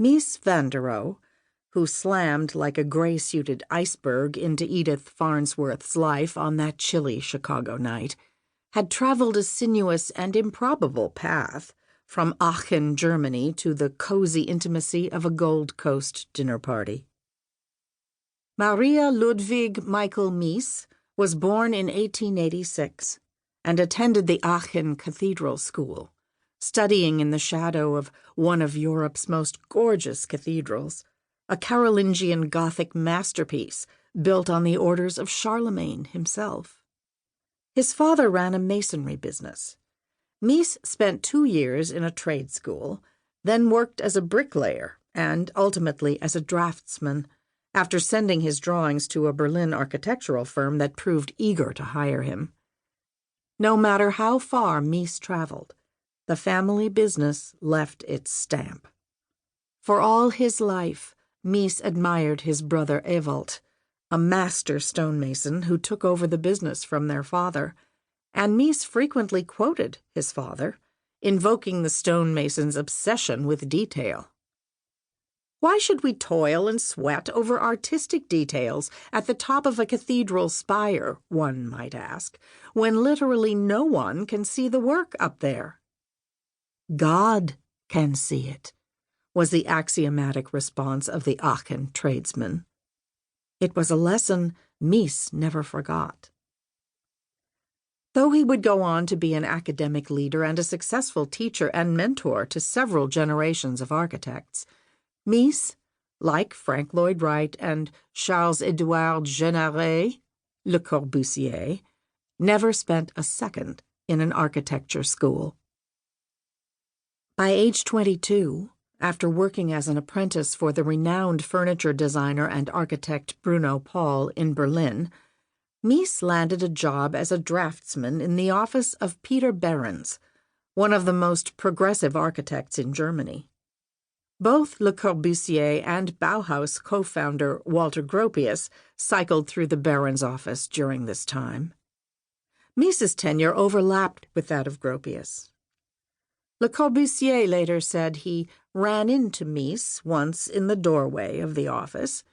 Mies van der Rohe, who slammed like a gray-suited iceberg into Edith Farnsworth's life on that chilly Chicago night, had traveled a sinuous and improbable path from Aachen, Germany, to the cozy intimacy of a Gold Coast dinner party. Maria Ludwig Michael Mies was born in 1886 and attended the Aachen Cathedral School, studying in the shadow of one of Europe's most gorgeous cathedrals, a Carolingian Gothic masterpiece built on the orders of Charlemagne himself. His father ran a masonry business. Mies spent 2 years in a trade school, then worked as a bricklayer and ultimately as a draftsman, after sending his drawings to a Berlin architectural firm that proved eager to hire him. No matter how far Mies traveled, the family business left its stamp. For all his life, Mies admired his brother Ewald, a master stonemason who took over the business from their father, and Mies frequently quoted his father, invoking the stonemason's obsession with detail. Why should we toil and sweat over artistic details at the top of a cathedral spire, one might ask, when literally no one can see the work up there? God can see it, was the axiomatic response of the Aachen tradesman. It was a lesson Mies never forgot. Though he would go on to be an academic leader and a successful teacher and mentor to several generations of architects, Mies, like Frank Lloyd Wright and Charles-Édouard Généré, Le Corbusier, never spent a second in an architecture school. By age 22, after working as an apprentice for the renowned furniture designer and architect Bruno Paul in Berlin, Mies landed a job as a draftsman in the office of Peter Behrens, one of the most progressive architects in Germany. Both Le Corbusier and Bauhaus co-founder Walter Gropius cycled through the Behrens office during this time. Mies's tenure overlapped with that of Gropius. Le Corbusier later said he ran into Mies once in the doorway of the office.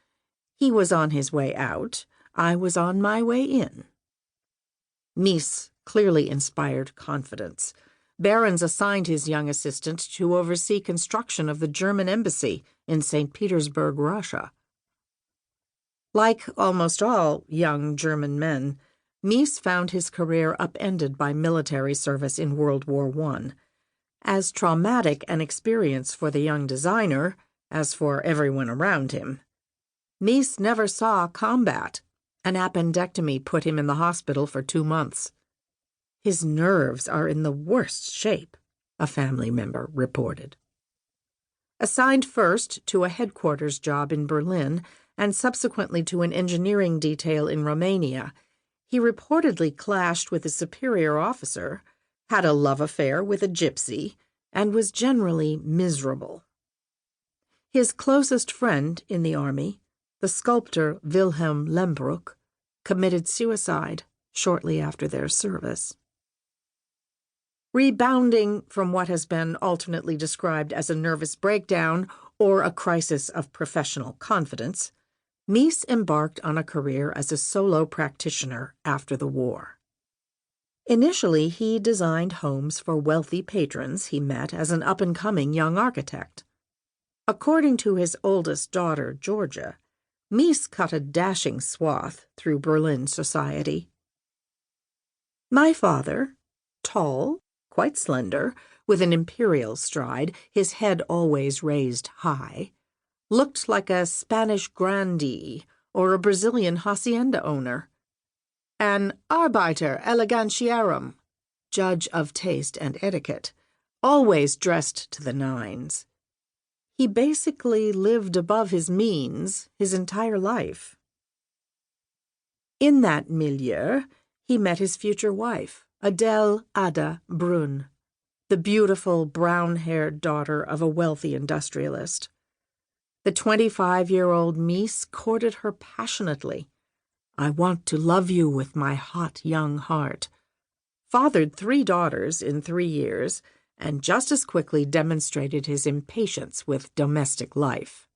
He was on his way out. I was on my way in. Mies clearly inspired confidence. Behrens assigned his young assistant to oversee construction of the German embassy in St. Petersburg, Russia. Like almost all young German men, Mies found his career upended by military service in World War I. As traumatic an experience for the young designer as for everyone around him. Mies never saw combat. An appendectomy put him in the hospital for 2 months. His nerves are in the worst shape, a family member reported. Assigned first to a headquarters job in Berlin and subsequently to an engineering detail in Romania, he reportedly clashed with a superior officer, had a love affair with a gypsy, and was generally miserable. His closest friend in the army, the sculptor Wilhelm Lembruck, committed suicide shortly after their service. Rebounding from what has been alternately described as a nervous breakdown or a crisis of professional confidence, Mies embarked on a career as a solo practitioner after the war. Initially, he designed homes for wealthy patrons he met as an up-and-coming young architect. According to his oldest daughter, Georgia, Mies cut a dashing swath through Berlin society. My father, tall, quite slender, with an imperial stride, his head always raised high, looked like a Spanish grandee or a Brazilian hacienda owner. An Arbeiter elegantiarum, judge of taste and etiquette, always dressed to the nines. He basically lived above his means his entire life. In that milieu, he met his future wife, Adele Ada Brunn, the beautiful brown-haired daughter of a wealthy industrialist. The 25-year-old Mies courted her passionately. I want to love you with my hot young heart. Fathered 3 daughters in 3 years, and just as quickly demonstrated his impatience with domestic life.